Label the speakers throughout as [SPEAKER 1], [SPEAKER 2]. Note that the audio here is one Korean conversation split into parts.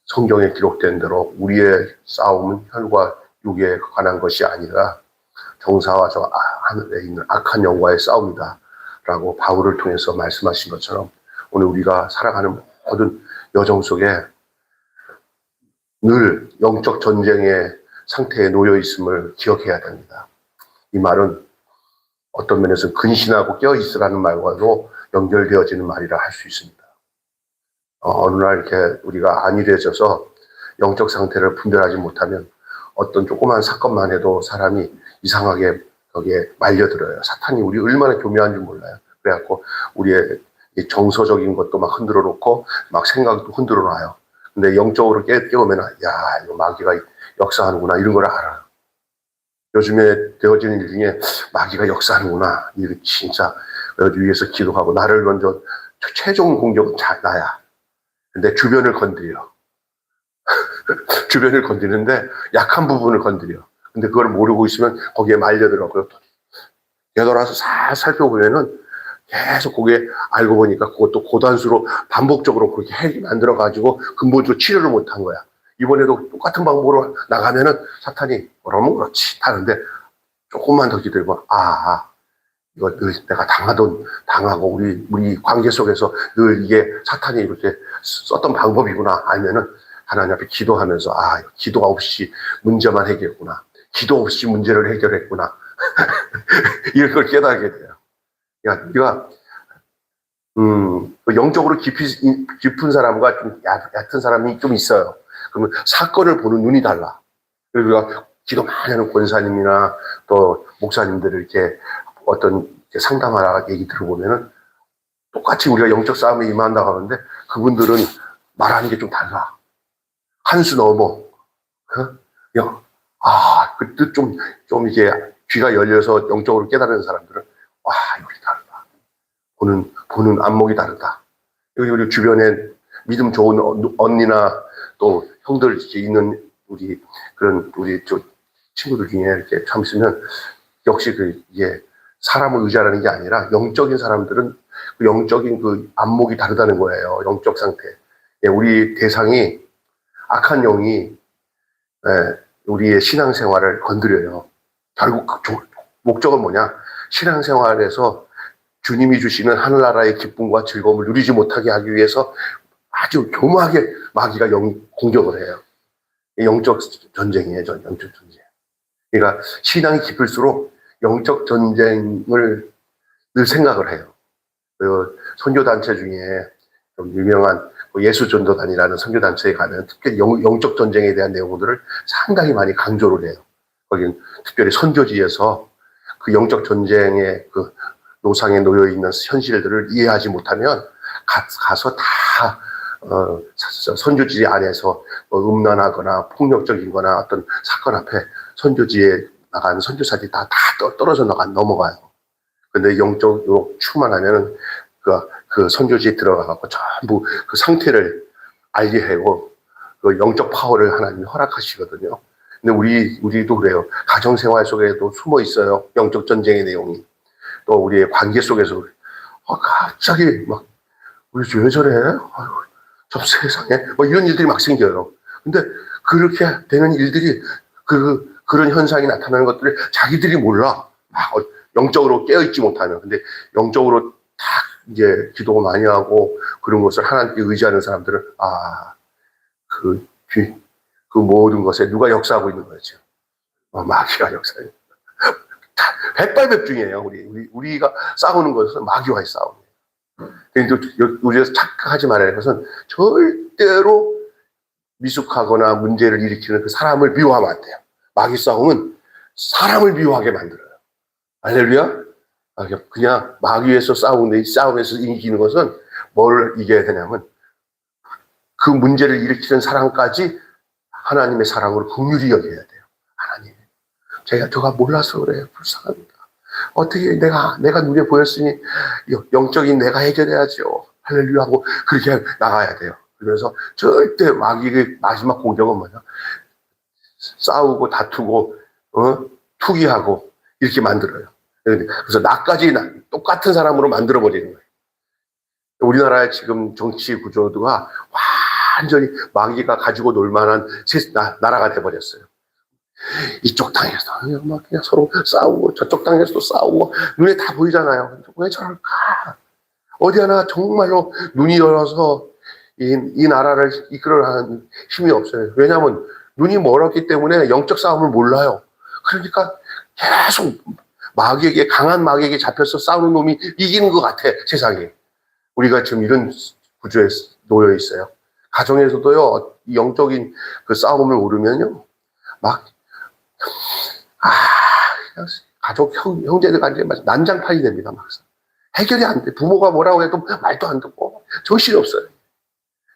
[SPEAKER 1] 성경에 기록된 대로 우리의 싸움은 혈과 육에 관한 것이 아니라 정사와 저 하늘에 있는 악한 영과의 싸움이다 라고 바울을 통해서 말씀하신 것처럼 오늘 우리가 살아가는 모든 여정 속에 늘 영적 전쟁의 상태에 놓여 있음을 기억해야 됩니다. 이 말은 어떤 면에서 근신하고 깨어있으라는 말과도 연결되어지는 말이라 할 수 있습니다. 어느 날 이렇게 우리가 안일해져서 영적 상태를 분별하지 못하면 어떤 조그만 사건만 해도 사람이 이상하게 거기에 말려들어요. 사탄이 우리 얼마나 교묘한 줄 몰라요. 그래갖고 우리의 정서적인 것도 막 흔들어 놓고 막 생각도 흔들어 놔요. 근데 영적으로 깨우면 야 이거 마귀가 역사하는구나 이런 걸 알아요. 요즘에 되어지는 일 중에 마귀가 역사하는구나 이거 진짜 위에서 기도하고 나를 먼저 최종 공격은 나야. 근데 주변을 건드려. 주변을 건드리는데 약한 부분을 건드려. 근데 그걸 모르고 있으면 거기에 말려들어. 되돌아서 살 살펴보면은 계속 거기에 알고 보니까 그것도 고단수로 반복적으로 그렇게 핵이 만들어가지고 근본적으로 치료를 못한 거야. 이번에도 똑같은 방법으로 나가면은 사탄이 뭐라면 그렇지 하는데 조금만 더 기다리고 이거 늘 내가 당하고 우리 관계 속에서 늘 이게 사탄이 이렇게 썼던 방법이구나. 아니면은 하나님 앞에 기도하면서 기도 없이 문제만 해결했구나. 기도 없이 문제를 해결했구나. 이런 걸 깨닫게 돼요. 우리가 영적으로 깊은 사람과 좀 얕은 사람이 좀 있어요. 그러면 사건을 보는 눈이 달라. 그래서 우리가 기도 많이 하는 권사님이나 또 목사님들을 이렇게 어떤 상담하라 얘기 들어보면은 똑같이 우리가 영적 싸움에 임한다고 하는데 그분들은 말하는 게 좀 달라. 한 수 넘어. 그때 좀 이제 귀가 열려서 영적으로 깨달은 사람들은 여기 다르다. 보는 안목이 다르다. 여기 우리 주변에 믿음 좋은 언니나 또 형들 이렇게 있는 우리 저 친구들 중에 이렇게 참 있으면 역시 이게 사람을 의지하는 게 아니라 영적인 사람들은 그 영적인 그 안목이 다르다는 거예요. 영적 상태. 우리 대상이 악한 영이 우리의 신앙생활을 건드려요. 결국 목적은 뭐냐? 신앙생활에서 주님이 주시는 하늘나라의 기쁨과 즐거움을 누리지 못하게 하기 위해서 아주 교묘하게 마귀가 공격을 해요. 영적 전쟁이에요. 영적 전쟁. 그러니까 신앙이 깊을수록 영적 전쟁을 늘 생각을 해요. 선교단체 중에 좀 유명한 예수전도단이라는 선교단체에 가면 특별히 영적 전쟁에 대한 내용들을 상당히 많이 강조를 해요. 거기는 특별히 선교지에서 그 영적 전쟁의 그 노상에 놓여 있는 현실들을 이해하지 못하면 가서 다 선교지 안에서 음란하거나 폭력적인 거나 어떤 사건 앞에 선교지에 나간 선교사들이 다 떨어져 넘어가요. 근데 영적으로 충만하면은 그 선교지에 들어가갖고 전부 그 상태를 알게 하고 그 영적 파워를 하나님이 허락하시거든요. 근데 우리도 그래요. 가정생활 속에도 숨어 있어요. 영적 전쟁의 내용이. 또 우리의 관계 속에서 갑자기 막 우리 왜 저래? 참 세상에 이런 일들이 막 생겨요. 근데 그렇게 되는 일들이 그런 현상이 나타나는 것들을 자기들이 몰라. 막 영적으로 깨어있지 못하면. 근데 영적으로 딱 이제 기도 많이 하고 그런 것을 하나님께 의지하는 사람들은 그 모든 것에 누가 역사하고 있는 거죠. 마귀가 역사해요. 백발백중이에요. 우리가 싸우는 것은 마귀와의 싸움이에요. 그러니까 우리가 착각하지 말아야 할 것은 절대로 미숙하거나 문제를 일으키는 그 사람을 미워하면 안 돼요. 마귀 싸움은 사람을 미워하게 만들어요. 할렐루야? 그냥 마귀에서 싸우는데 이 싸움에서 이기는 것은 뭘 이겨야 되냐면 그 문제를 일으키는 사람까지 하나님의 사랑으로 긍휼히 여겨야 돼요. 하나님, 제가 몰라서 그래요. 불쌍합니다. 어떻게 내가 눈에 보였으니 영적인 내가 해결해야죠. 할렐루야 하고 그렇게 나가야 돼요. 그래서 절대 마귀의 마지막 공격은 뭐냐? 싸우고 다투고 투기하고 이렇게 만들어요. 그래서 나까지 똑같은 사람으로 만들어버리는 거예요. 우리나라의 지금 정치 구조가 완전히 마귀가 가지고 놀 만한 나라가 돼버렸어요. 이쪽 당에서 막 그냥 서로 싸우고 저쪽 당에서도 싸우고 눈에 다 보이잖아요. 왜 저럴까? 어디 하나 정말로 눈이 열어서 이 나라를 이끌어가는 힘이 없어요. 왜냐하면 눈이 멀었기 때문에 영적 싸움을 몰라요. 그러니까 계속 강한 마귀에게 잡혀서 싸우는 놈이 이기는 것 같아, 세상에. 우리가 지금 이런 구조에 놓여 있어요. 가정에서도요, 영적인 그 싸움을 모르면요, 가족 형제들 간에 난장판이 됩니다, 막상. 해결이 안 돼. 부모가 뭐라고 해도 말도 안 듣고 정신이 없어요.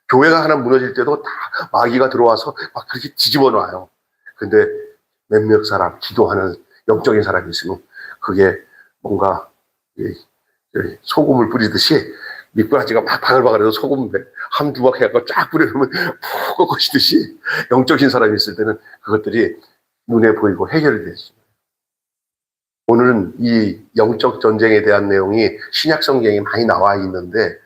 [SPEAKER 1] 교회가 하나 무너질 때도 다 마귀가 들어와서 막 그렇게 뒤집어 놔요. 근데 몇몇 사람, 기도하는 영적인 사람이 있으면 그게 뭔가 소금을 뿌리듯이 미꾸라지가 막 바글바글해서 소금을 한 두 박 해갖고 쫙 뿌려놓으면 푹 꺾어지듯이 영적인 사람이 있을 때는 그것들이 눈에 보이고 해결이 되죠. 오늘은 이 영적 전쟁에 대한 내용이 신약 성경에 많이 나와 있는데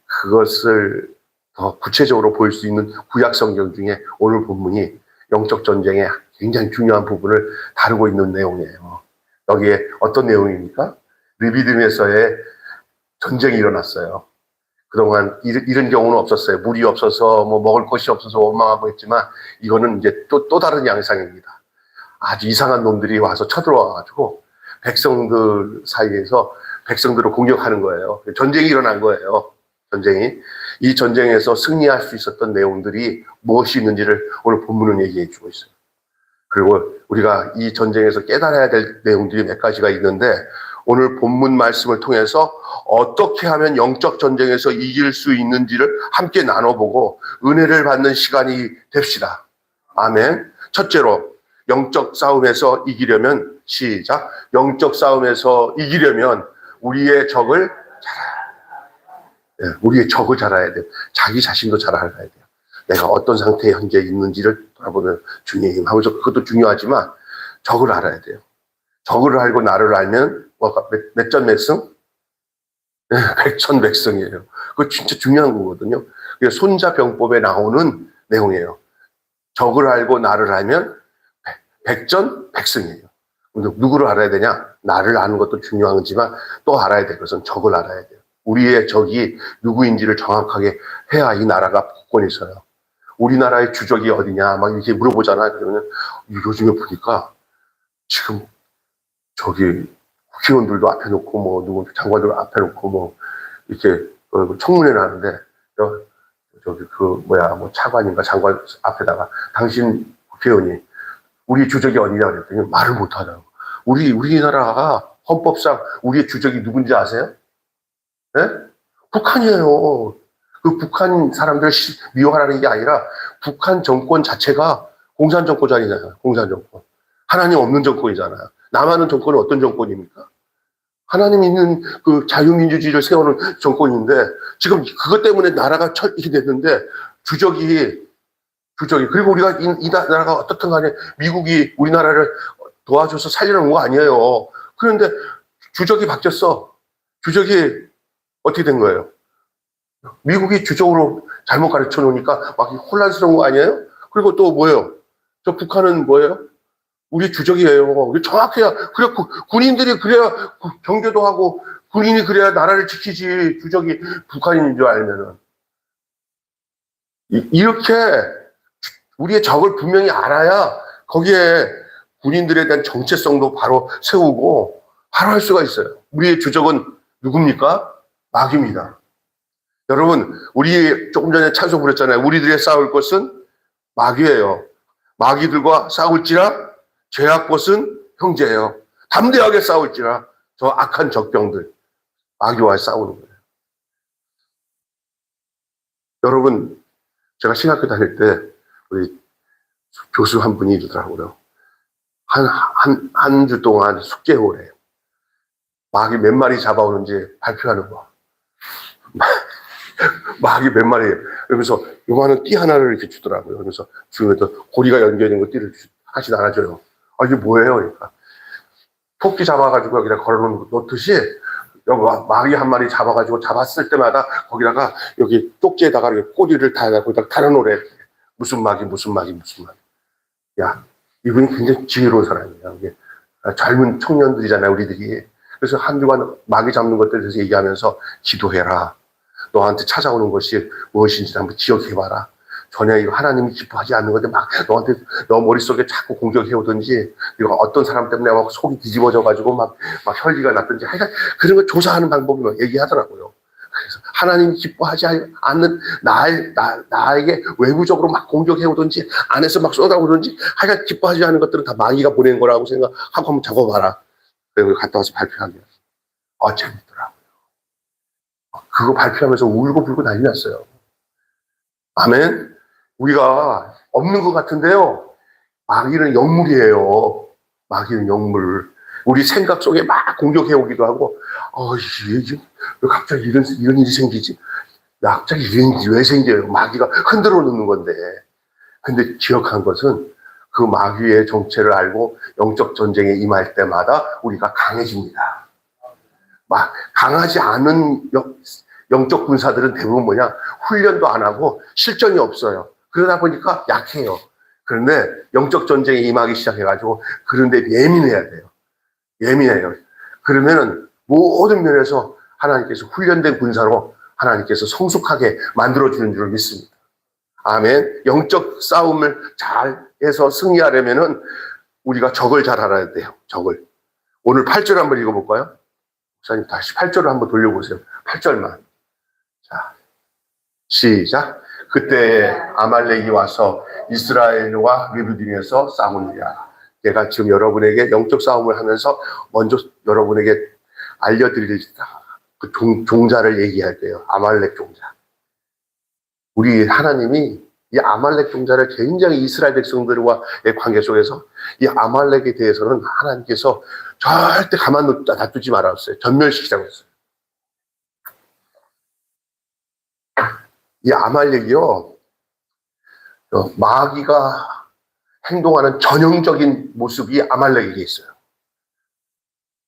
[SPEAKER 1] 그것을 더 구체적으로 볼 수 있는 구약 성경 중에 오늘 본문이 영적 전쟁의 굉장히 중요한 부분을 다루고 있는 내용이에요. 여기에 어떤 내용입니까? 르비딤에서의 전쟁이 일어났어요. 그동안 이런 경우는 없었어요. 물이 없어서 뭐 먹을 것이 없어서 원망하고 했지만 이거는 이제 또 다른 양상입니다. 아주 이상한 놈들이 와서 쳐들어와가지고 백성들 사이에서 백성들을 공격하는 거예요. 전쟁이 일어난 거예요. 전쟁이. 이 전쟁에서 승리할 수 있었던 내용들이 무엇이 있는지를 오늘 본문은 얘기해 주고 있어요. 그리고 우리가 이 전쟁에서 깨달아야 될 내용들이 몇 가지가 있는데 오늘 본문 말씀을 통해서 어떻게 하면 영적 전쟁에서 이길 수 있는지를 함께 나눠보고 은혜를 받는 시간이 됩시다. 아멘. 첫째로 영적 싸움에서 이기려면 시작. 영적 싸움에서 이기려면 우리의 적을 잘 알아야 돼요. 자기 자신도 잘 알아야 돼요. 내가 어떤 상태에 현재 있는지를 돌아보면 주님 하면서 그것도 중요하지만 적을 알아야 돼요. 적을 알고 나를 알면 몇 전 몇승? 백전백승이에요. 그거 진짜 중요한 거거든요. 그게 손자병법에 나오는 내용이에요. 적을 알고 나를 알면 백전백승이에요. 누구를 알아야 되냐? 나를 아는 것도 중요하지만 또 알아야 될 것은 적을 알아야 돼요. 우리의 적이 누구인지를 정확하게 해야 이 나라가 굳건히 서요. 우리나라의 주적이 어디냐 막 이렇게 물어보잖아요. 그러면 요즘에 보니까 지금 저기 국회의원들도 앞에 놓고 뭐 누구 장관들 앞에 놓고 뭐 이렇게 청문회 나는데 저기 뭐 차관인가 장관 앞에다가 당신 국회의원이 우리 주적이 어디냐 그랬더니 말을 못 하더라고. 우리나라가 헌법상 우리의 주적이 누군지 아세요? 네? 북한이에요. 그 북한 사람들을 미워하라는 게 아니라 북한 정권 자체가 공산 정권이잖아요. 공산 정권. 하나님 없는 정권이잖아요. 남한은 정권은 어떤 정권입니까? 하나님 있는 그 자유민주주의를 세우는 정권인데 지금 그것 때문에 나라가 이렇게 됐는데 주적이 그리고 우리가 이 나라가 어떻든 간에 미국이 우리나라를 도와줘서 살려놓은 거 아니에요. 그런데 주적이 바뀌었어. 주적이 어떻게 된 거예요? 미국이 주적으로 잘못 가르쳐 놓으니까 막 혼란스러운 거 아니에요? 그리고 또 뭐예요? 저 북한은 뭐예요? 우리 주적이에요. 정확해야, 그래, 군인들이 그래야 경계도 하고, 군인이 그래야 나라를 지키지, 주적이 북한인 줄 알면은. 이렇게 우리의 적을 분명히 알아야 거기에 군인들에 대한 정체성도 바로 세우고, 바로 할 수가 있어요. 우리의 주적은 누굽니까? 마귀입니다. 여러분, 우리 조금 전에 찬송 부렸잖아요. 우리들의 싸울 것은 마귀예요. 마귀들과 싸울지라 죄악 것은 형제예요. 담대하게 싸울지라 저 악한 적병들 마귀와 싸우는 거예요. 여러분, 제가 신학교 다닐 때 우리 교수 한 분이 이러더라고요. 한 주 동안 숙제호래요. 마귀 몇 마리 잡아오는지 발표하는 거. 마귀 몇 마리예요. 그러면서 요만한 띠 하나를 이렇게 주더라고요. 그래서 주변에서 고리가 연결된 거 띠를 하나씩 나눠줘요. 아, 이게 뭐예요? 그러니까 토끼 잡아가지고 여기다 걸어놓듯이 여기 마귀 한 마리 잡았을 때마다 거기다가 여기 쪽지에다가 이렇게 꼬리를 거기다가 달아놓으래. 무슨 마귀. 야, 이분이 굉장히 지혜로운 사람이에요. 이게 젊은 청년들이잖아요, 우리들이. 그래서 한 주간 마귀 잡는 것들에 대해서 얘기하면서 기도해라. 너한테 찾아오는 것이 무엇인지 한번 기억해봐라. 전혀 이거 하나님이 기뻐하지 않는 건데 막 너 머릿속에 자꾸 공격해오든지 이거 어떤 사람 때문에 막 속이 뒤집어져가지고 막 혈기가 났든지 하여간 그런 걸 조사하는 방법을 막 얘기하더라고요. 그래서 하나님이 기뻐하지 않는 나에게 외부적으로 막 공격해오든지 안에서 막 쏟아오든지 하여간 기뻐하지 않는 것들은 다 마귀가 보낸 거라고 생각하고 한번 적어봐라. 그래서 갔다 와서 발표하게. 재밌더라고요. 그거 발표하면서 울고불고 난리 났어요. 아멘. 우리가 없는 것 같은데요. 마귀는 영물이에요. 마귀는 영물. 우리 생각 속에 막 공격해 오기도 하고, 왜 갑자기 이런 일이 생기지? 갑자기 이런 일이 왜 생겨요? 마귀가 흔들어 놓는 건데. 근데 기억한 것은 그 마귀의 정체를 알고 영적 전쟁에 임할 때마다 우리가 강해집니다. 막 강하지 않은 영적 군사들은 대부분 뭐냐? 훈련도 안 하고 실전이 없어요. 그러다 보니까 약해요. 그런데 영적 전쟁에 임하기 시작해가지고 그런데 예민해야 돼요. 예민해요. 그러면은 모든 면에서 하나님께서 훈련된 군사로 하나님께서 성숙하게 만들어주는 줄 믿습니다. 아멘. 영적 싸움을 잘 해서 승리하려면은 우리가 적을 잘 알아야 돼요. 적을. 오늘 8절 한번 읽어볼까요? 목사님 다시 8절을 한번 돌려보세요. 8절만. 자, 시작. 그때 아말렉이 와서 이스라엘과 리브딘에서 싸우니라. 내가 지금 여러분에게 영적 싸움을 하면서 먼저 여러분에게 알려드릴 그 종자를 얘기할 때요. 아말렉 종자. 우리 하나님이 이 아말렉 종자를 굉장히 이스라엘 백성들과의 관계 속에서 이 아말렉에 대해서는 하나님께서 절대 가만 놔두지 말았어요. 전멸시키자고. 이 아말렉이요, 마귀가 행동하는 전형적인 모습이 아말렉에게 있어요.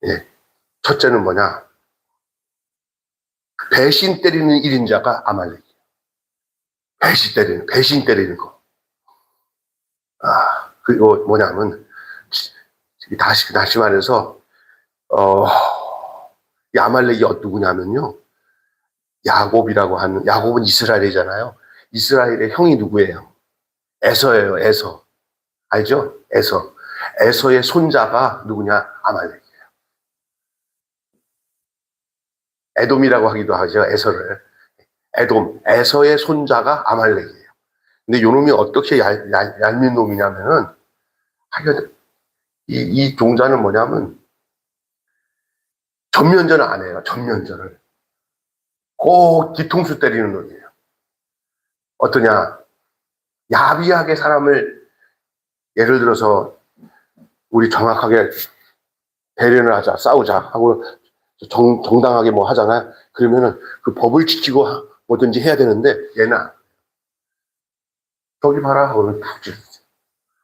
[SPEAKER 1] 예. 첫째는 뭐냐? 배신 때리는 1인자가 아말렉이에요. 배신 때리는 거. 그리고 뭐냐면, 다시 말해서, 이 아말렉이 누구냐면요. 야곱은 이스라엘이잖아요. 이스라엘의 형이 누구예요? 에서예요, 에서. 알죠? 에서. 에서의 손자가 누구냐? 아말렉이에요. 에돔이라고 하기도 하죠, 에서를. 에서의 손자가 아말렉이에요. 근데 요 놈이 어떻게 얄민 놈이냐면은, 이 종자는 뭐냐면, 전면전을 안 해요, 전면전을. 꼭 뒤통수 때리는 놈이에요. 어떠냐? 야비하게 사람을, 예를 들어서, 우리 정확하게 대련을 하자, 싸우자 하고, 정당하게 뭐 하잖아요. 그러면은 그 법을 지키고 뭐든지 해야 되는데, 얘는, 저기 봐라 하고는 푹 찌르지.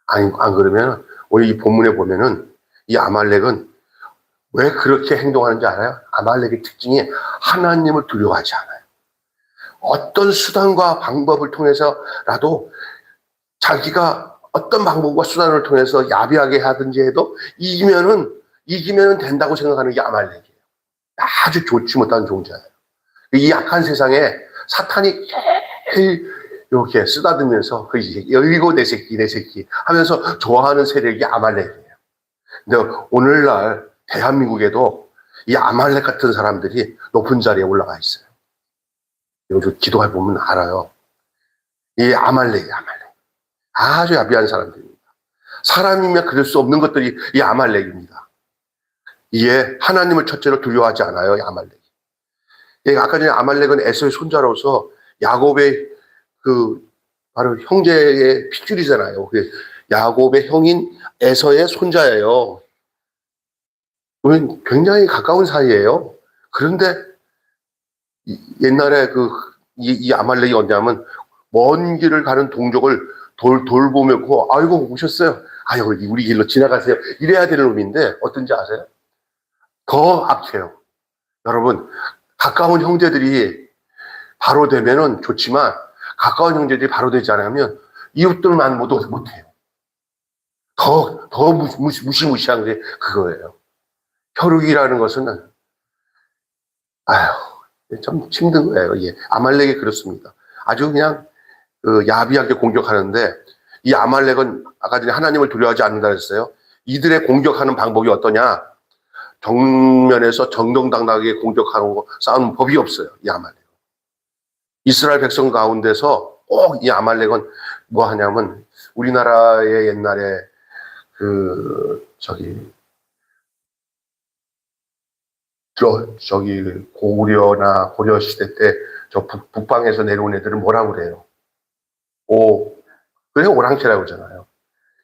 [SPEAKER 1] 안 그러면, 오늘 이 본문에 보면은, 이 아말렉은 왜 그렇게 행동하는지 알아요? 아말렉의 특징이 하나님을 두려워하지 않아요. 어떤 수단과 방법을 통해서라도 자기가 어떤 방법과 수단을 통해서 야비하게 하든지 해도 이기면은 된다고 생각하는 게 아말렉이에요. 아주 좋지 못한 존재예요. 이 약한 세상에 사탄이 이렇게 쓰다듬면서 여기고 내 새끼 하면서 좋아하는 세력이 아말렉이에요. 근데 오늘날 대한민국에도 이 아말렉 같은 사람들이 높은 자리에 올라가 있어요. 요즘 기도해 보면 알아요. 이 아말렉. 아주 야비한 사람들입니다. 사람이면 그럴 수 없는 것들이 이 아말렉입니다. 이에 하나님을 첫째로 두려워하지 않아요, 이 아말렉이. 아까 전에 아말렉은 에서의 손자로서 야곱의 바로 형제의 핏줄이잖아요. 야곱의 형인 에서의 손자예요. 굉장히 가까운 사이예요. 그런데 옛날에 이 아말렉이 언제냐면 먼 길을 가는 동족을 돌보며 아이고 오셨어요. 우리 길로 지나가세요. 이래야 되는 놈인데 어떤지 아세요? 더 악해요. 여러분, 가까운 형제들이 바로 되면은 좋지만, 가까운 형제들이 바로 되지 않으면 이웃들만 못해요. 더 무시무시한 게 그거예요. 혈육이라는 것은, 아휴, 참 힘든 거예요. 예. 아말렉이 그렇습니다. 아주 그냥 야비하게 공격하는데, 이 아말렉은 아까 전에 하나님을 두려워하지 않는다 그랬어요. 이들의 공격하는 방법이 어떠냐? 정면에서 정정당당하게 공격하는 거, 싸우는 법이 없어요. 이 아말렉. 이스라엘 백성 가운데서 꼭 이 아말렉은 뭐 하냐면, 우리나라의 옛날에 고구려나 고려 시대 때 저 북방에서 내려온 애들은 뭐라고 그래요? 그래 오랑캐라고 그러잖아요.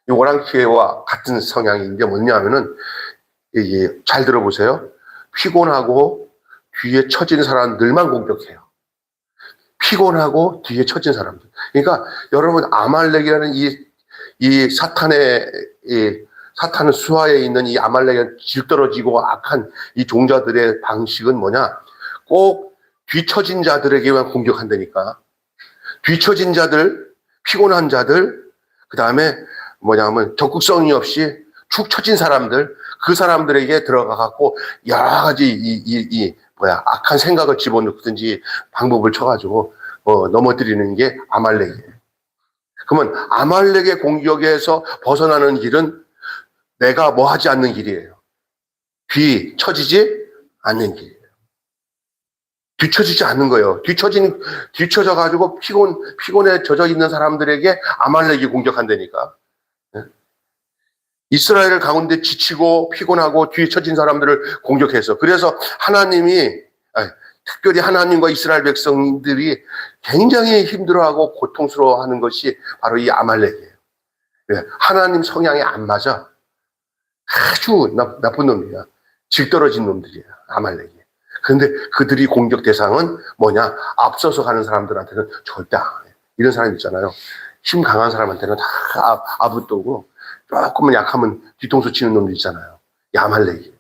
[SPEAKER 1] 이 오랑캐와 같은 성향인 게 뭐냐면은, 이게 잘 들어보세요. 피곤하고 뒤에 처진 사람들만 공격해요. 피곤하고 뒤에 처진 사람들. 그러니까 여러분, 아말렉이라는 이 사탄의 수하에 있는 이 아말렉의 질떨어지고 악한 이 종자들의 방식은 뭐냐? 꼭 뒤처진 자들에게만 공격한다니까. 뒤처진 자들, 피곤한 자들, 그 다음에 뭐냐면 적극성이 없이 축 처진 사람들, 그 사람들에게 들어가갖고 여러 가지 악한 생각을 집어넣든지 방법을 쳐가지고 넘어뜨리는 게 아말렉이에요. 그러면 아말렉의 공격에서 벗어나는 길은 내가 뭐 하지 않는 길이에요. 뒤처지지 않는 길이에요. 뒤처지지 않는 거예요. 뒤처져가지고 피곤에 젖어 있는 사람들에게 아말렉이 공격한다니까. 이스라엘 가운데 지치고 피곤하고 뒤처진 사람들을 공격해서, 그래서 특별히 하나님과 이스라엘 백성들이 굉장히 힘들어하고 고통스러워하는 것이 바로 이 아말렉이에요. 하나님 성향에 안 맞아. 아주 나쁜 놈이야. 질떨어진 놈들이야, 아말렉이. 그런데 그들이 공격 대상은 뭐냐? 앞서서 가는 사람들한테는 절대 안 해. 이런 사람 있잖아요. 힘 강한 사람한테는 다 아부떠고, 조금만 약하면 뒤통수 치는 놈들 있잖아요. 이 아말렉이.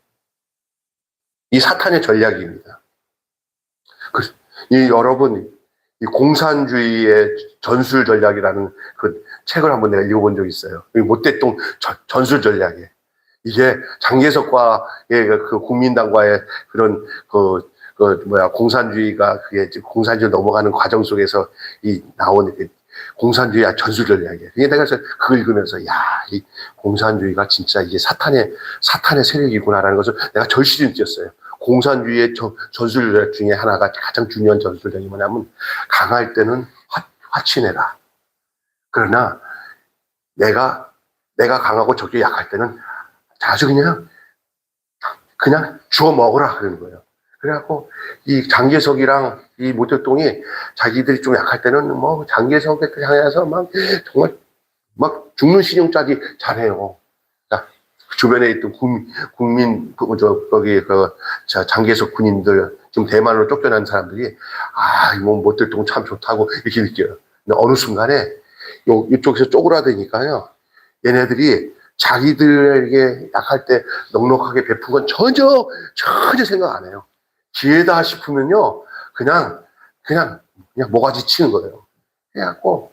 [SPEAKER 1] 이 사탄의 전략입니다. 여러분, 이 공산주의의 전술 전략이라는 그 책을 한번 내가 읽어본 적이 있어요. 모태똥 전술 전략이에요. 이게 장개석과의 그 국민당과의 그런 공산주의가 그게 공산주의 넘어가는 과정 속에서 나온 공산주의 전술 전략이에요. 그게 내가 그걸 읽으면서 이 공산주의가 진짜 이게 사탄의 세력이구나라는 것을 내가 절실히 느꼈어요. 공산주의의 전술 전략 중에 하나가 가장 중요한 전술 전략이 뭐냐면, 강할 때는 화친해라. 그러나 내가 강하고 저게 약할 때는 아주 그냥 주워 먹으라 그러는 거예요. 그래갖고 이 장개석이랑 이 모태똥이 자기들이 좀 약할 때는 뭐 장개석에 향해서 정말 죽는 신용짜기 잘해요. 주변에 있던 장개석 군인들, 지금 대만으로 쫓겨난 사람들이 모태똥 참 좋다고 이렇게 느껴요. 근데 어느 순간에 이쪽에서 쪼그라드니까요, 얘네들이 자기들에게 약할 때 넉넉하게 베푼 건 전혀 생각 안 해요. 기회다 싶으면요, 그냥 모가지 치는 거예요. 그래갖고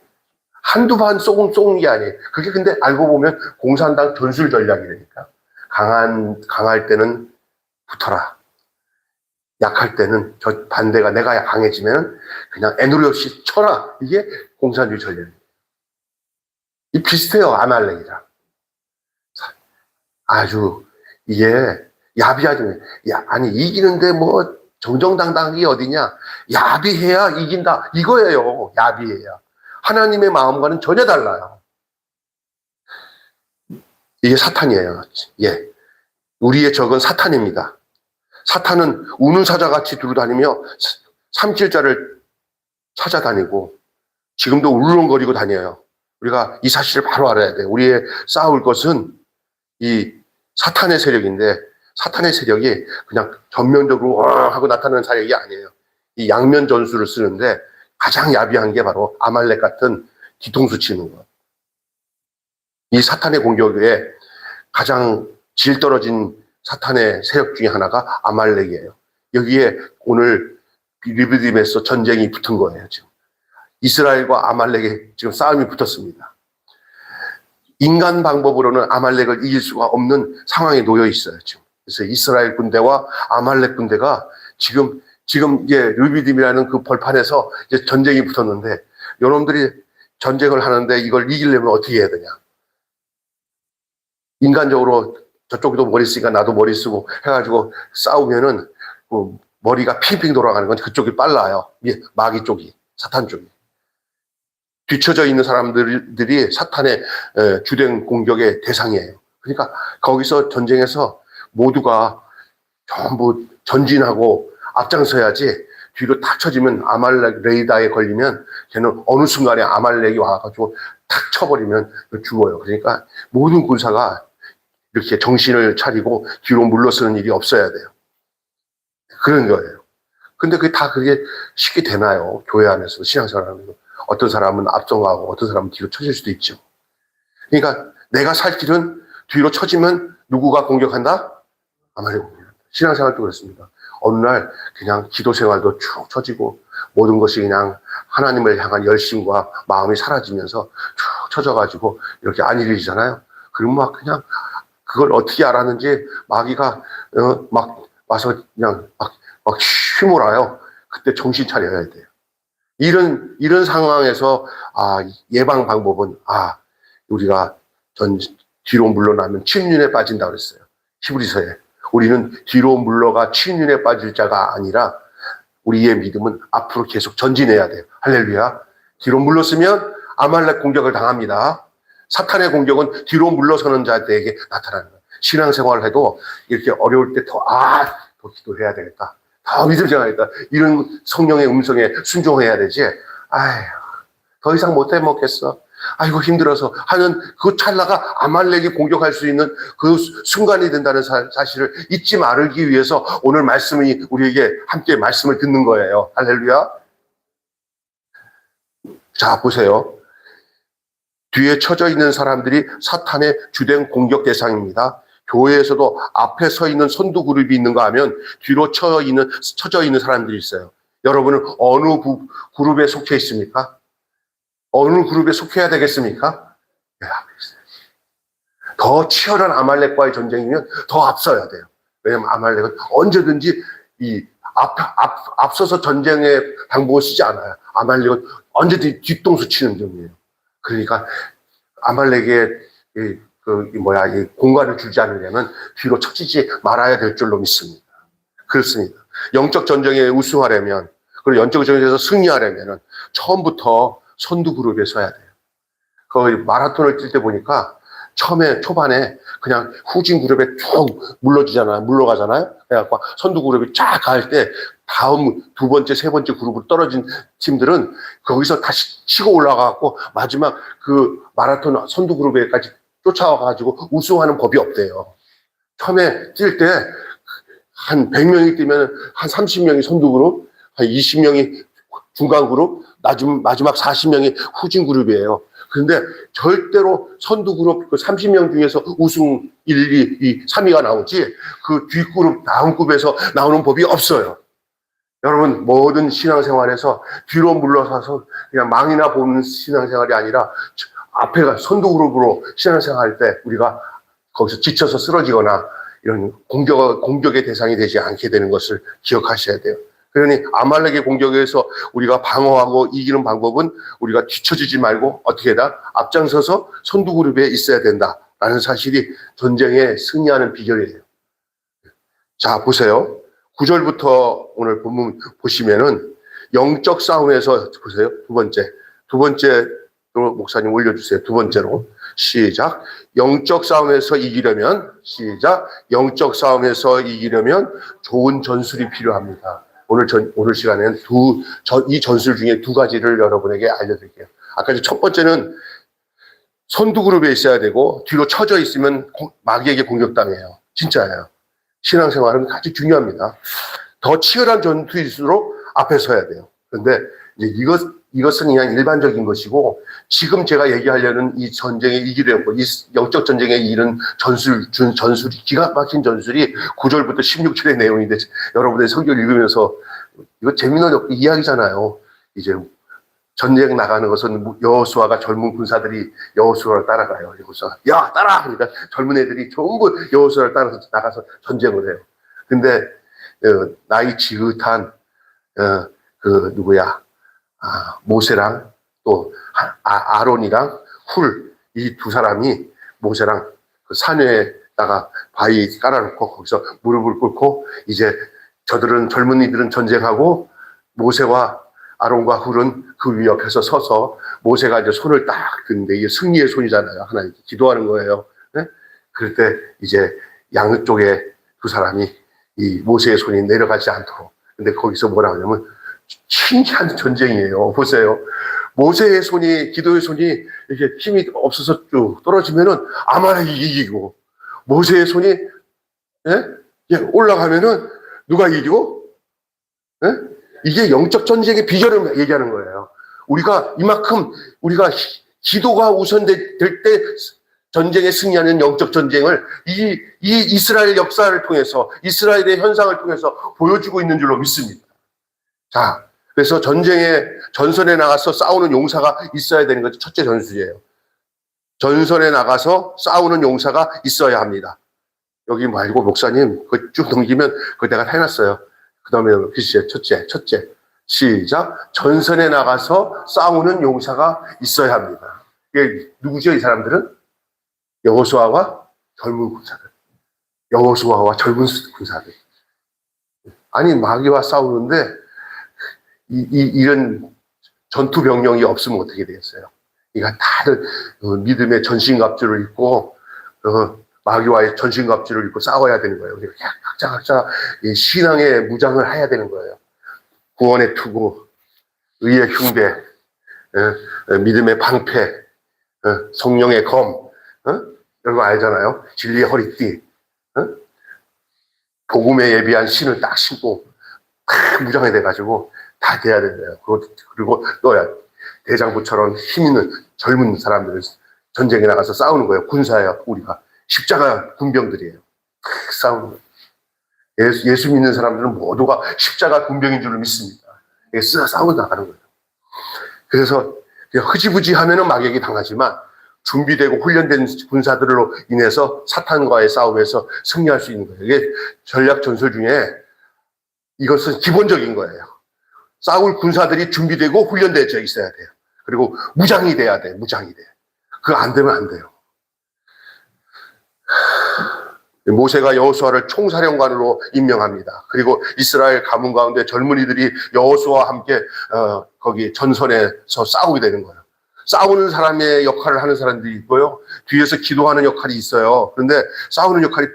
[SPEAKER 1] 한두 번 쏘는 게 아니에요. 그게 근데 알고 보면 공산당 전술 전략이라니까. 강할 때는 붙어라. 약할 때는 반대가 내가 강해지면 그냥 애누리 없이 쳐라. 이게 공산주의 전략이에요. 이 비슷해요, 아말렉이랑. 아주 이게 야비하죠. 아니 이기는데 뭐 정정당당하게 어디냐? 야비해야 이긴다. 이거예요. 야비해야. 하나님의 마음과는 전혀 달라요. 이게 사탄이에요. 예. 우리의 적은 사탄입니다. 사탄은 우는 사자같이 두루다니며 삼킬자를 찾아다니고 지금도 울렁거리고 다녀요. 우리가 이 사실을 바로 알아야 돼요. 우리의 싸울 것은 이 사탄의 세력인데, 사탄의 세력이 그냥 전면적으로 하고 나타나는 세력이 아니에요. 이 양면 전술을 쓰는데 가장 야비한 게 바로 아말렉 같은 뒤통수 치는 것. 이 사탄의 공격에 가장 질 떨어진 사탄의 세력 중에 하나가 아말렉이에요. 여기에 오늘 리브딤에서 전쟁이 붙은 거예요. 지금 이스라엘과 아말렉에 지금 싸움이 붙었습니다. 인간 방법으로는 아말렉을 이길 수가 없는 상황에 놓여 있어요. 지금. 그래서 이스라엘 군대와 아말렉 군대가 지금 이제 르비딤이라는 그 벌판에서 이제 전쟁이 붙었는데, 여러분들이 전쟁을 하는데 이걸 이기려면 어떻게 해야 되냐? 인간적으로 저쪽도 머리 쓰니까 나도 머리 쓰고 해가지고 싸우면은 그 머리가 핑핑 돌아가는 건 그쪽이 빨라요. 마귀 쪽이, 사탄 쪽이. 뒤쳐져 있는 사람들이 사탄의 주된 공격의 대상이에요. 그러니까 거기서 전쟁에서 모두가 전부 전진하고 앞장서야지, 뒤로 탁 쳐지면 아말렉 레이더에 걸리면 걔는 어느 순간에 아말렉이 와가지고 탁 쳐버리면 죽어요. 그러니까 모든 군사가 이렇게 정신을 차리고 뒤로 물러서는 일이 없어야 돼요. 그런 거예요. 근데 그게 쉽게 되나요? 교회 안에서 신앙생활하면서. 어떤 사람은 앞서가고 어떤 사람은 뒤로 쳐질 수도 있죠. 그러니까 내가 살 길은 뒤로 쳐지면 누구가 공격한다? 아말렉이 공격한다. 신앙생활도 그렇습니다. 어느 날 그냥 기도 생활도 쭉 쳐지고 모든 것이 그냥 하나님을 향한 열심과 마음이 사라지면서 쭉 쳐져가지고 이렇게 안일해지잖아요. 그러면 막 그냥 그걸 어떻게 알았는지 마귀가 막 와서 그냥 막 휘몰아요. 그때 정신 차려야 돼요. 이런 상황에서 예방 방법은 우리가 뒤로 물러나면 침륜에 빠진다 그랬어요. 히브리서에. 우리는 뒤로 물러가 침륜에 빠질 자가 아니라 우리의 믿음은 앞으로 계속 전진해야 돼요. 할렐루야. 뒤로 물렀으면 아말렉 공격을 당합니다. 사탄의 공격은 뒤로 물러서는 자들에게 나타나는 거예요. 신앙생활을 해도 이렇게 어려울 때 더 기도해야 되겠다. 더 믿음 생활하겠다. 이런 성령의 음성에 순종해야 되지. 더 이상 못해 먹겠어. 아이고 힘들어서 하는 그 찰나가 아말렉이 공격할 수 있는 그 순간이 된다는 사실을 잊지 말기 위해서 오늘 말씀이 우리에게 함께 말씀을 듣는 거예요. 할렐루야. 자, 보세요. 뒤에 쳐져 있는 사람들이 사탄의 주된 공격 대상입니다. 교회에서도 앞에 서 있는 선두 그룹이 있는가 하면 뒤로 쳐져 있는 사람들이 있어요. 여러분은 어느 그룹에 속해 있습니까? 어느 그룹에 속해야 되겠습니까? 네, 앞에 있어요. 더 치열한 아말렉과의 전쟁이면 더 앞서야 돼요. 왜냐하면 아말렉은 언제든지 앞서서 전쟁의 방법을 쓰지 않아요. 아말렉은 언제든지 뒤통수 치는 점이에요. 그러니까 아말렉의 이 공간을 주지 않으려면 뒤로 쳐지지 말아야 될 줄로 믿습니다. 그렇습니다. 영적 전쟁에 우승하려면, 그리고 영적 전쟁에서 승리하려면 처음부터 선두 그룹에 서야 돼요. 거의 마라톤을 뛸 때 보니까 초반에 그냥 후진 그룹에 쭉 물러가잖아요. 그래갖고 선두 그룹이 쫙 갈 때 다음 두 번째, 세 번째 그룹으로 떨어진 팀들은 거기서 다시 치고 올라가고 마지막 그 마라톤 선두 그룹에까지 쫓아와가지고 우승하는 법이 없대요. 처음에 뛸 때 한 100명이 뛰면 한 30명이 선두 그룹, 한 20명이 중간 그룹, 마지막 40명이 후진 그룹이에요. 그런데 절대로 선두 그룹 그 30명 중에서 우승 1, 2, 3위가 나오지 그 뒷그룹, 다음 그룹에서 나오는 법이 없어요. 여러분, 모든 신앙생활에서 뒤로 물러서서 그냥 망이나 보는 신앙생활이 아니라 앞에가 선두 그룹으로 신앙생활할 때 우리가 거기서 지쳐서 쓰러지거나 이런 공격의 대상이 되지 않게 되는 것을 기억하셔야 돼요. 그러니 아말렉의 공격에서 우리가 방어하고 이기는 방법은 우리가 뒤처지지 말고 어떻게 해다 앞장서서 선두 그룹에 있어야 된다라는 사실이 전쟁에 승리하는 비결이에요. 자, 보세요. 9절부터 오늘 본문 보시면은 영적 싸움에서 보세요. 두 번째로 목사님 올려주세요. 두 번째로 시작. 영적 싸움에서 이기려면 영적 싸움에서 이기려면 좋은 전술이 필요합니다. 오늘 시간에는 이 전술 중에 두 가지를 여러분에게 알려드릴게요. 아까 첫 번째는 선두 그룹에 있어야 되고 뒤로 쳐져 있으면 마귀에게 공격당해요. 진짜예요. 신앙생활은 아주 중요합니다. 더 치열한 전투일수록 앞에 서야 돼요. 그런데 이제 이것은 그냥 일반적인 것이고, 지금 제가 얘기하려는 이 전쟁에 이기려고, 이 영적 전쟁에 이른 전술이, 기가 막힌 전술이 9절부터 16절의 내용인데, 여러분들이 성경을 읽으면서, 이거 재미있는 이야기잖아요. 이제 전쟁 나가는 것은 여호수아가 젊은 군사들이 여호수아를 따라가요. 여호수아, 야, 따라! 그러니까 젊은 애들이 전부 여호수아를 따라서 나가서 전쟁을 해요. 근데, 나이 지긋한, 모세랑 또 아론이랑 훌, 이 두 사람이 모세랑 그 산에다가 바위 깔아놓고 거기서 무릎을 꿇고 이제 저들은 젊은이들은 전쟁하고 모세와 아론과 훌은 그 위 옆에서 서서 모세가 이제 손을 딱 드는데 이게 승리의 손이잖아요. 하나님께 기도하는 거예요. 네? 그럴 때 이제 양쪽에 두 사람이 이 모세의 손이 내려가지 않도록. 근데 거기서 뭐라 하냐면 신기한 전쟁이에요. 보세요. 모세의 손이, 기도의 손이 이렇게 힘이 없어서 쭉 떨어지면은 아말렉이 이기고, 모세의 손이 올라가면은 누가 이기고? 이게 영적 전쟁의 비결을 얘기하는 거예요. 우리가 이만큼 우리가 기도가 우선될 때 전쟁에 승리하는 영적 전쟁을 이 이스라엘 역사를 통해서, 이스라엘의 현상을 통해서 보여주고 있는 줄로 믿습니다. 자, 그래서 전선에 나가서 싸우는 용사가 있어야 되는 것이 첫째 전술이에요. 전선에 나가서 싸우는 용사가 있어야 합니다. 여기 말고 목사님, 그거 쭉 넘기면 그거 내가 해놨어요. 그 다음에 글씨에 첫째. 시작. 전선에 나가서 싸우는 용사가 있어야 합니다. 이게 누구죠, 이 사람들은? 여호수아와 젊은 군사들. 여호수아와 젊은 군사들. 아니, 마귀와 싸우는데, 이런 전투 병력이 없으면 어떻게 되겠어요? 그러니까 다들 믿음의 전신갑주를 입고, 마귀와의 전신갑주를 입고 싸워야 되는 거예요. 각자 신앙의 무장을 해야 되는 거예요. 구원의 투구, 의의 흉배, 믿음의 방패, 성령의 검, 이런 거 알잖아요. 진리의 허리띠, 복음에 예비한 신을 딱 신고 딱 무장이 돼가지고 다 돼야 된대요. 그리고 또 대장부처럼 힘 있는 젊은 사람들은 전쟁에 나가서 싸우는 거예요. 군사예요. 우리가 십자가 군병들이에요. 싸우는 거예요. 예수 믿는 사람들은 모두가 십자가 군병인 줄을 믿습니다. 싸우고 나가는 거예요. 그래서 흐지부지 하면은 마귀에게 당하지만 준비되고 훈련된 군사들로 인해서 사탄과의 싸움에서 승리할 수 있는 거예요. 이게 전략 전술 중에 이것은 기본적인 거예요. 싸울 군사들이 준비되고 훈련되어 있어야 돼요. 그리고 무장이 돼야 돼. 그거 안 되면 안 돼요. 모세가 여호수아를 총사령관으로 임명합니다. 그리고 이스라엘 가문 가운데 젊은이들이 여호수아와 함께 거기 전선에서 싸우게 되는 거예요. 싸우는 사람의 역할을 하는 사람들이 있고요. 뒤에서 기도하는 역할이 있어요. 그런데 싸우는 역할이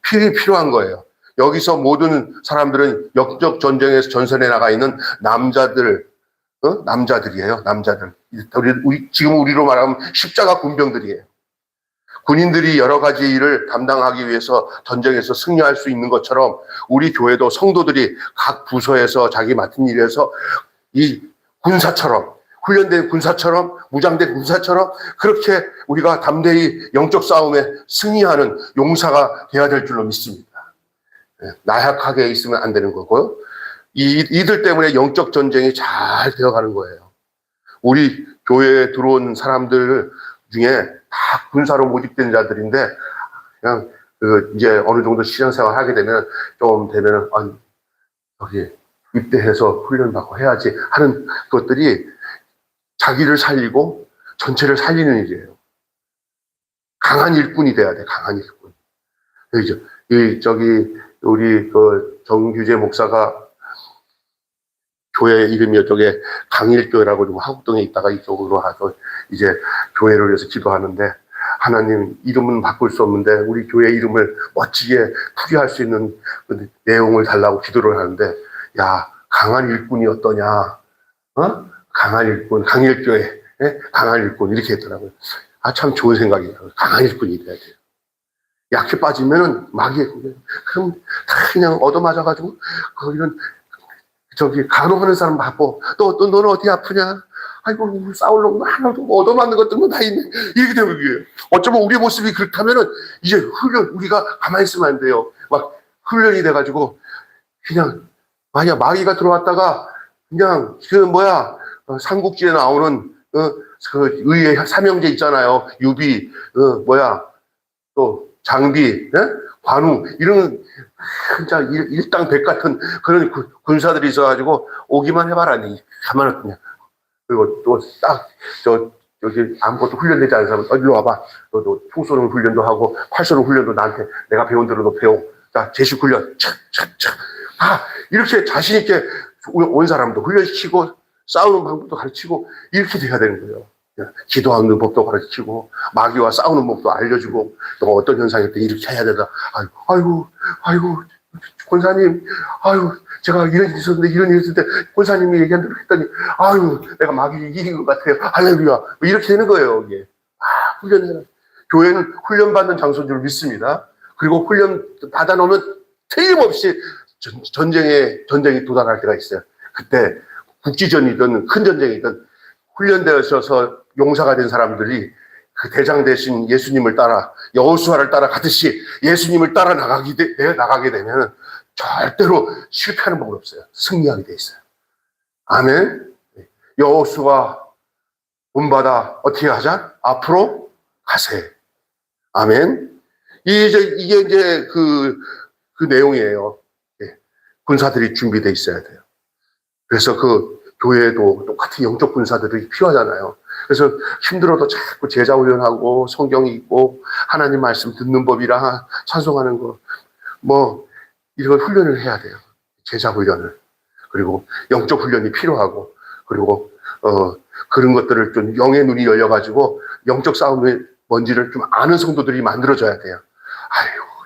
[SPEAKER 1] 필요한 거예요. 여기서 모든 사람들은 역적 전쟁에서 전선에 나가 있는 남자들이에요. 남자들. 지금 우리로 말하면 십자가 군병들이에요. 군인들이 여러 가지 일을 담당하기 위해서 전쟁에서 승리할 수 있는 것처럼 우리 교회도 성도들이 각 부서에서 자기 맡은 일에서 이 군사처럼, 훈련된 군사처럼, 무장된 군사처럼 그렇게 우리가 담대히 영적 싸움에 승리하는 용사가 되어야 될 줄로 믿습니다. 나약하게 있으면 안 되는 거고요. 이들 때문에 영적 전쟁이 잘 되어가는 거예요. 우리 교회에 들어온 사람들 중에 다 군사로 모집된 자들인데 그냥 이제 어느 정도 신앙생활 하게 되면 좀 되면은 여기 입대해서 훈련받고 해야지 하는 것들이 자기를 살리고 전체를 살리는 일이에요. 강한 일꾼이 돼야 돼. 강한 일꾼. 우리 정규재 목사가 교회 이름이 이쪽에 강일교회라고 좀 하곡동에 있다가 이쪽으로 와서 이제 교회를 위해서 기도하는데 하나님 이름은 바꿀 수 없는데 우리 교회 이름을 멋지게 풀이할 수 있는 내용을 달라고 기도를 하는데 야 강한 일꾼이 어떠냐? 강한 일꾼, 강일교회, 강한 일꾼 이렇게 했더라고요. 참 좋은 생각이에요. 강한 일꾼이 돼야 돼요. 약해 빠지면은 마귀의 그럼 다 그냥 얻어맞아가지고 거기는 저기 간호하는 사람 바빠. 또 너는 어디 아프냐? 아이고, 싸우려고 하나도 얻어맞는 것들만 다 있네. 이렇게 되면 이게 어쩌면 우리 모습이 그렇다면은 이제 우리가 가만히 있으면 안 돼요. 막 훈련이 돼가지고 그냥 만약 마귀가 들어왔다가 그냥 삼국지에 나오는 그 의의 삼형제 있잖아요. 유비, 또 장비, 관우 이런 진짜 일당백 같은 그런 군사들이 있어가지고 오기만 해봐라. 가만히 그냥. 그리고 또 여기 아무것도 훈련되지 않은 사람은 일로 와봐. 너도 총 쏘는 훈련도 하고 활 쏘는 훈련도 나한테 내가 배운 대로 너 배워. 자, 제식 훈련. 착착착. 이렇게 자신 있게 온 사람도 훈련시키고 싸우는 방법도 가르치고 이렇게 돼야 되는 거예요. 기도하는 법도 가르치고 마귀와 싸우는 법도 알려주고 또 어떤 현상일 때 이렇게 해야 된다. 아이고 권사님, 제가 이런 일이 있었는데 이런 일이 있을 때 권사님이 얘기한 대로 했더니 내가 마귀를 이긴 것 같아요. 할렐루야. 뭐 이렇게 되는 거예요. 이게 훈련해라. 교회는 훈련받는 장소인 줄 믿습니다. 그리고 훈련 받아놓으면 틀림없이 전쟁이 도달할 때가 있어요. 그때 국지전이든 큰 전쟁이든 훈련되어서 용사가 된 사람들이 그 대장 대신 예수님을 따라 여호수아를 따라 가듯이 예수님을 따라 나가게 되면 절대로 실패하는 방법이 없어요. 승리하게 돼 있어요. 아멘. 여호수아 본받아 어떻게 하자? 앞으로 가세. 아멘. 이게 이제 그 내용이에요. 군사들이 준비되어 있어야 돼요. 그래서 그 교회에도 똑같은 영적 군사들이 필요하잖아요. 그래서 힘들어도 자꾸 제자 훈련하고 성경 읽고 하나님 말씀 듣는 법이랑 찬송하는 거 이걸 훈련을 해야 돼요. 제자 훈련을. 그리고 영적 훈련이 필요하고 그리고 그런 것들을 좀 영의 눈이 열려가지고 영적 싸움의 뭔지를 좀 아는 성도들이 만들어져야 돼요.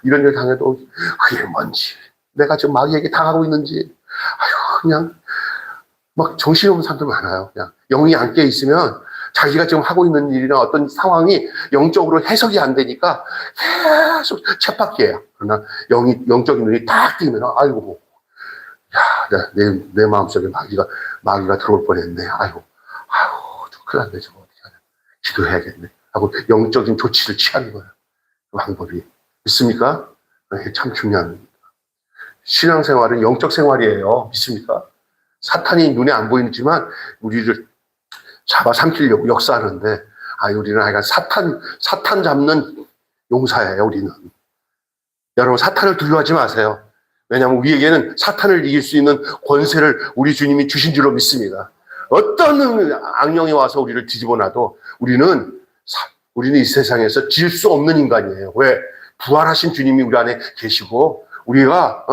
[SPEAKER 1] 이런 일 당해도 그게 뭔지 내가 지금 마귀에게 당하고 있는지 그냥 막 정신없는 사람들 많아요. 그냥 영이 안 깨 있으면 자기가 지금 하고 있는 일이나 어떤 상황이 영적으로 해석이 안 되니까 계속 쳇바퀴예요. 그러나 영적인 눈이 딱 뜨면 내 마음속에 마귀가 들어올 뻔했네. 큰일 났네. 저거 어떻게 하냐. 기도해야겠네. 하고 영적인 조치를 취하는 거예요. 그 방법이. 있습니까? 참 중요합니다. 신앙생활은 영적 생활이에요. 믿습니까? 사탄이 눈에 안 보이지만 우리를 잡아삼키려고 역사하는데 우리는 하여간 사탄 잡는 용사예요. 우리는. 여러분 사탄을 두려워하지 마세요. 왜냐하면 우리에게는 사탄을 이길 수 있는 권세를 우리 주님이 주신 줄로 믿습니다. 어떤 악령이 와서 우리를 뒤집어놔도 우리는 이 세상에서 질 수 없는 인간이에요. 왜? 부활하신 주님이 우리 안에 계시고 우리가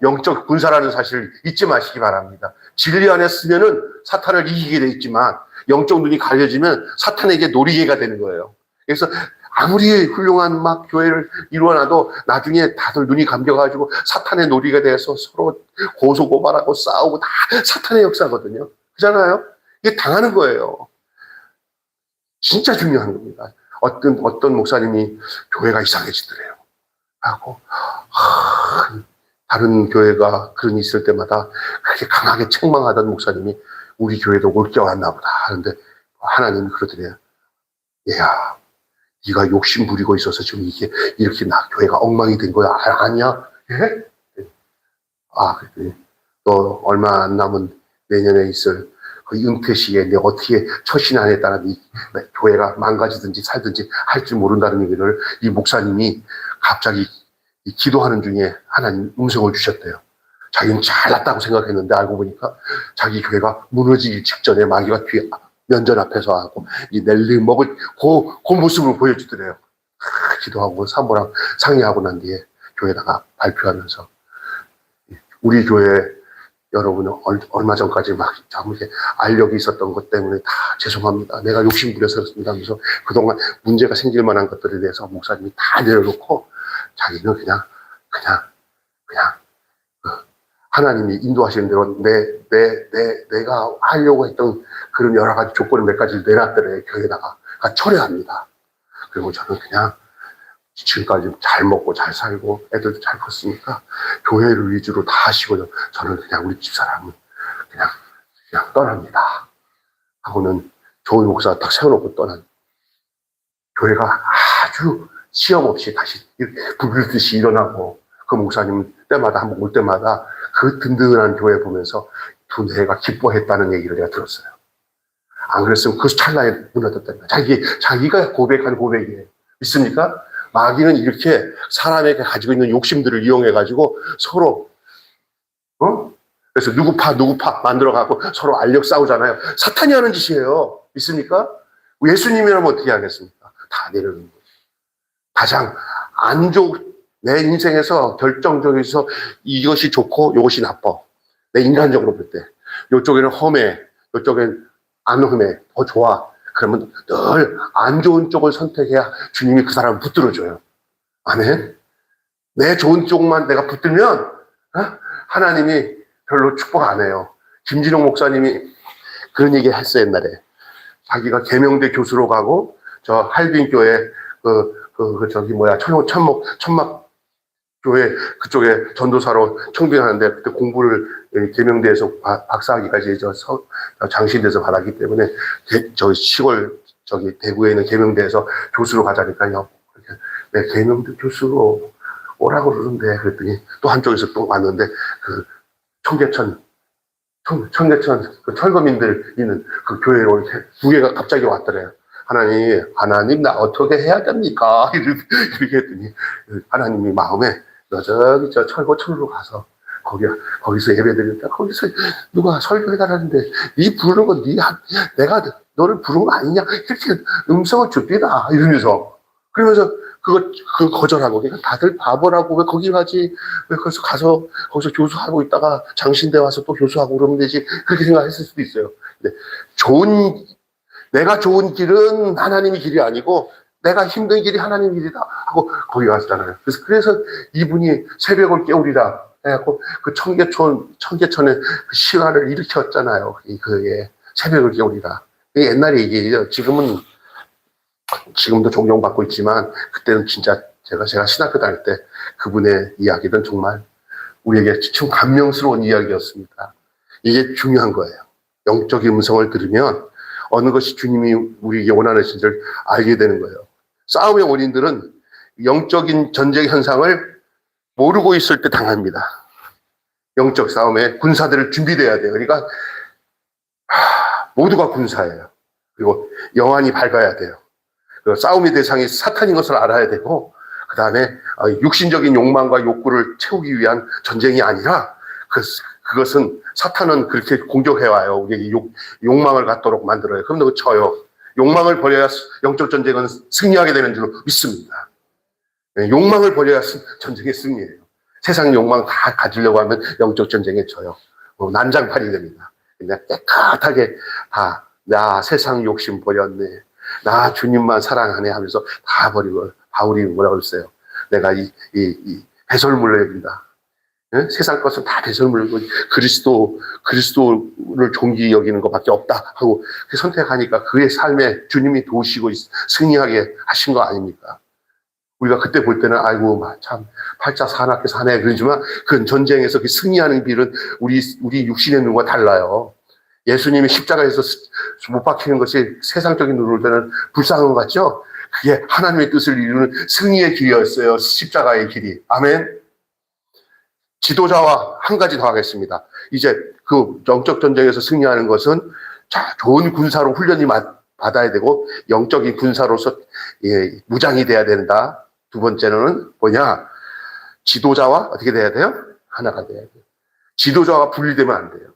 [SPEAKER 1] 영적 군사라는 사실을 잊지 마시기 바랍니다. 진리 안에 쓰면은 사탄을 이기게 돼 있지만 영적 눈이 가려지면 사탄에게 놀이개가 되는 거예요. 그래서 아무리 훌륭한 교회를 이루어놔도 나중에 다들 눈이 감겨가지고 사탄의 놀이가 돼서 서로 고소고발하고 싸우고 다 사탄의 역사거든요. 그렇잖아요? 이게 당하는 거예요. 진짜 중요한 겁니다. 어떤 목사님이 교회가 이상해지더래요. 하고 다른 교회가 그런 일 있을 때마다 그렇게 강하게 책망하던 목사님이 우리 교회도 올 게 왔나 보다 하는데 하나님이 그러더래요. 얘야, 네가 욕심 부리고 있어서 지금 이게 이렇게 교회가 엉망이 된 거야. 아니야? 예? 그랬더니 너 얼마 안 남은 내년에 있을 그 은퇴 시에 내가 어떻게 처신안에 따라 네 교회가 망가지든지 살든지 할 줄 모른다는 얘기를 이 목사님이 갑자기 기도하는 중에 하나님 음성을 주셨대요. 자기는 잘났다고 생각했는데 알고 보니까 자기 교회가 무너지기 직전에 마귀가 뒤에 면전 앞에서 하고 이 낼리 먹을 그 모습을 보여주더래요. 기도하고 사모랑 상의하고 난 뒤에 교회다가 발표하면서 우리 교회 여러분은 얼마 전까지 이렇게 알력이 있었던 것 때문에 다 죄송합니다. 내가 욕심 부려서 그렇습니다 하면서 그동안 문제가 생길 만한 것들에 대해서 목사님이 다 내려놓고 자기는 그냥 하나님이 인도하시는 대로 내가 하려고 했던 그런 여러 가지 조건을 몇 가지를 내놨더래 교회에다가 철회합니다. 그리고 저는 그냥 지금까지 잘 먹고 잘 살고 애들도 잘 컸으니까 교회를 위주로 다 하시고요. 저는 그냥 우리 집사람은 그냥 떠납니다. 하고는 좋은 목사 딱 세워놓고 떠난 교회가 아주 시험 없이 다시 불듯이 일어나고 그 목사님 때마다 한번 올 때마다 그 든든한 교회 보면서 두뇌가 기뻐했다는 얘기를 내가 들었어요. 안 그랬으면 그 찰나에 무너졌다는 거야. 자기가 고백한 고백이에요. 믿습니까? 마귀는 이렇게 사람에게 가지고 있는 욕심들을 이용해가지고 서로, 그래서 누구 파 만들어갖고 서로 알력 싸우잖아요. 사탄이 하는 짓이에요. 믿습니까? 예수님이라면 어떻게 하겠습니까? 다 내려놓는 거죠. 가장 내 인생에서 결정적에서 이것이 좋고 이것이 나빠. 내 인간적으로 볼 때. 이쪽에는 험해. 이쪽엔 안 험해. 더 좋아. 그러면 늘 안 좋은 쪽을 선택해야 주님이 그 사람을 붙들어줘요. 아멘? 내 좋은 쪽만 내가 붙들면 하나님이 별로 축복 안 해요. 김진홍 목사님이 그런 얘기 했어요, 옛날에. 자기가 계명대 교수로 가고 저 할빈교회 천막 교회 그쪽에 전도사로 청빙하는데 그때 공부를 계명대에서 박사학위까지 장신대에서 받았기 때문에 시골 대구에 있는 계명대에서 교수로 가자니까요. 내 계명대 교수로 오라고 그러는데 그랬더니 또 한쪽에서 또 왔는데 그 청계천 그 철거민들 있는 그 교회로 두 개가 갑자기 왔더래요. 하나님 나 어떻게 해야 됩니까? 이렇게 했더니 하나님이 마음에 너 저기 저 철거촌으로 가서 거기서 예배드렸다. 거기서 누가 설교해달라는데 네 부르는 건 내가 너를 부른 거 아니냐? 이렇게 음성을 줍니다. 이러면서 그러면서 그거 거절하고 그러니까 다들 바보라고 왜 거기 가지? 왜 거기서 교수하고 있다가 장신대 와서 또 교수하고 그러면 되지? 그렇게 생각했을 수도 있어요. 근데 내가 좋은 길은 하나님의 길이 아니고 내가 힘든 길이 하나님의 길이다 하고 거기 갔잖아요. 그래서 이분이 새벽을 깨우리라 해갖고 그 청계천의 그 시간을 일으켰잖아요. 그의 새벽을 깨우리라. 옛날에 얘기예요. 지금도 존경받고 있지만 그때는 진짜 제가 신학교 다닐 때 그분의 이야기는 정말 우리에게 참 감명스러운 이야기였습니다. 이게 중요한 거예요. 영적인 음성을 들으면 어느 것이 주님이 우리에게 원하는 신을 알게 되는 거예요. 싸움의 원인들은 영적인 전쟁 현상을 모르고 있을 때 당합니다. 영적 싸움에 군사들을 준비돼야 돼요. 그러니까 모두가 군사예요. 그리고 영안이 밝아야 돼요. 싸움의 대상이 사탄인 것을 알아야 되고 그 다음에 육신적인 욕망과 욕구를 채우기 위한 전쟁이 아니라 그것은 사탄은 그렇게 공격해와요. 우리에게 욕망을 갖도록 만들어요. 그럼 너 져요. 욕망을 버려야 영적 전쟁은 승리하게 되는 줄 믿습니다. 욕망을 버려야 전쟁의 승리예요. 세상 욕망 다 가지려고 하면 영적 전쟁에 져요. 난장판이 됩니다. 그냥 깨끗하게 나 세상 욕심 버렸네. 나 주님만 사랑하네 하면서 다 버리고 바울이 뭐라고 그랬어요. 내가 이 배설물로 여긴다. 세상 것은 다 배설물이고 그리스도를 존귀 여기는 것밖에 없다 하고 선택하니까 그의 삶에 주님이 도우시고 승리하게 하신 거 아닙니까? 우리가 그때 볼 때는 아이고 참 팔자 사납게 사네 그러지만 그 전쟁에서 그 승리하는 길은 우리 육신의 눈과 달라요. 예수님이 십자가에서 못 박히는 것이 세상적인 눈으로 때는 불쌍한 것 같죠? 그게 하나님의 뜻을 이루는 승리의 길이었어요. 십자가의 길이. 아멘. 지도자와 한 가지 더 하겠습니다. 이제 그 영적 전쟁에서 승리하는 것은 좋은 군사로 훈련이 받아야 되고 영적인 군사로서 무장이 돼야 된다. 두 번째는 뭐냐? 지도자와 어떻게 돼야 돼요? 하나가 돼야 돼요. 지도자와 분리되면 안 돼요.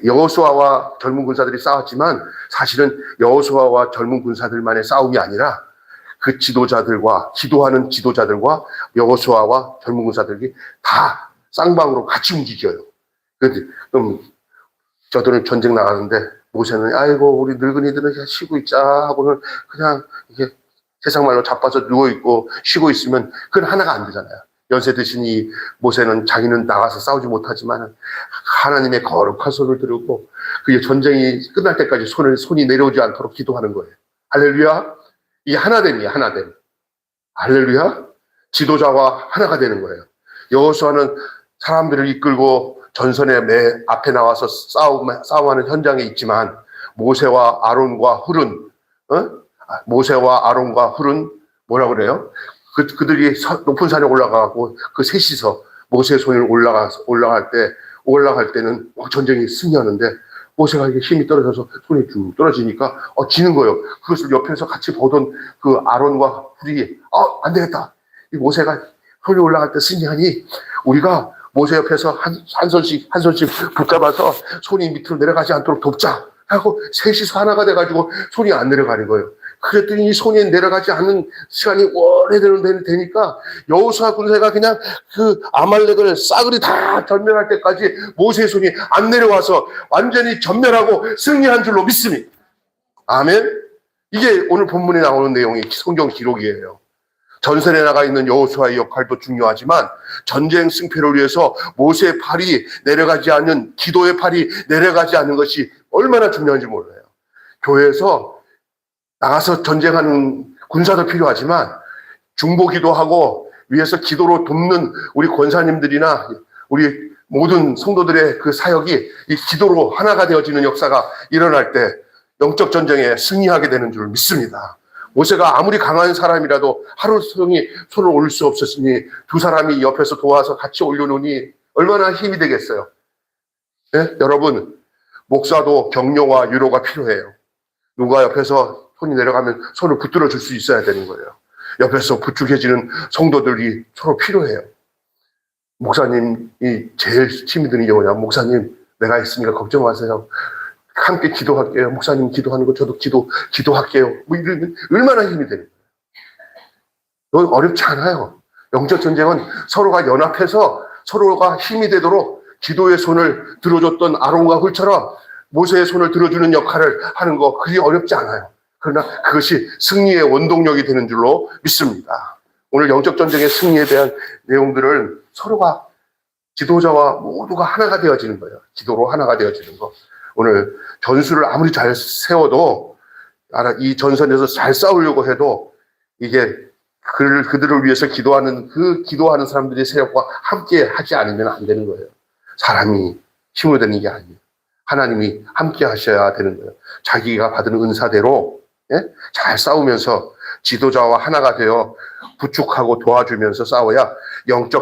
[SPEAKER 1] 여호수아와 젊은 군사들이 싸웠지만 사실은 여호수아와 젊은 군사들만의 싸움이 아니라 그 지도자들과 기도하는 지도자들과 여호수아와 젊은 군사들이 다 쌍방으로 같이 움직여요. 그럼 저들은 전쟁 나가는데 모세는 아이고 우리 늙은이들은 그냥 쉬고 있자 하고는 그냥 이게 세상 말로 자빠져 누워 있고 쉬고 있으면 그건 하나가 안 되잖아요. 연세 드신 이 모세는 자기는 나가서 싸우지 못하지만 하나님의 거룩한 손을 들고 그게 전쟁이 끝날 때까지 손이 내려오지 않도록 기도하는 거예요. 할렐루야. 이게 하나됨이에요. 하나됨. 할렐루야. 지도자와 하나가 되는 거예요. 여호수아는 사람들을 이끌고 전선의 매 앞에 나와서 싸움하는 현장에 있지만 모세와 아론과 훌은 뭐라 그래요? 그들이 높은 산에 올라가고 그 셋이서 모세의 손을 올라갈 때는 전쟁이 승리하는데 모세가 이게 힘이 떨어져서 손이 쭉 떨어지니까 지는 거예요. 그것을 옆에서 같이 보던 그 아론과 훌이 안 되겠다. 이 모세가 손이 올라갈 때 승리하니 우리가 모세 옆에서 한 손씩 붙잡아서 손이 밑으로 내려가지 않도록 돕자 하고 셋이서 하나가 돼가지고 손이 안 내려가는 거예요. 그랬더니 이 손이 내려가지 않는 시간이 오래되는 되니까 여호수아 군사가 그냥 그 아말렉을 싸그리 다 전멸할 때까지 모세의 손이 안 내려와서 완전히 전멸하고 승리한 줄로 믿습니다. 아멘. 이게 오늘 본문에 나오는 내용이 성경 기록이에요. 전선에 나가 있는 여호수아의 역할도 중요하지만 전쟁 승패를 위해서 모세의 팔이 내려가지 않는, 기도의 팔이 내려가지 않는 것이 얼마나 중요한지 몰라요. 교회에서 나가서 전쟁하는 군사도 필요하지만 중보기도 하고 위에서 기도로 돕는 우리 권사님들이나 우리 모든 성도들의 그 사역이 이 기도로 하나가 되어지는 역사가 일어날 때 영적 전쟁에 승리하게 되는 줄 믿습니다. 모세가 아무리 강한 사람이라도 하루 종일 손을 올릴 수 없었으니 두 사람이 옆에서 도와서 같이 올려놓으니 얼마나 힘이 되겠어요. 네? 여러분, 목사도 격려와 위로가 필요해요. 누가 옆에서 손이 내려가면 손을 붙들어 줄 수 있어야 되는 거예요. 옆에서 부축해지는 성도들이 서로 필요해요. 목사님이 제일 힘이 드는 게 뭐냐? 목사님, 내가 있으니까 걱정 마세요. 함께 기도할게요. 목사님 기도하는 거 저도 기도할게요. 뭐 이러면 얼마나 힘이 되는 거예요. 어렵지 않아요. 영적 전쟁은 서로가 연합해서 서로가 힘이 되도록 기도의 손을 들어줬던 아론과 훌처럼 모세의 손을 들어주는 역할을 하는 거 그리 어렵지 않아요. 그러나 그것이 승리의 원동력이 되는 줄로 믿습니다. 오늘 영적 전쟁의 승리에 대한 내용들을 서로가 지도자와 모두가 하나가 되어지는 거예요. 기도로 하나가 되어지는 거. 오늘 전술을 아무리 잘 세워도 이 전선에서 잘 싸우려고 해도 이게 그들을 위해서 기도하는 사람들의 세력과 함께 하지 않으면 안 되는 거예요. 사람이 힘을 되는 게 아니에요. 하나님이 함께 하셔야 되는 거예요. 자기가 받은 은사대로 잘 싸우면서 지도자와 하나가 되어 부축하고 도와주면서 싸워야 영적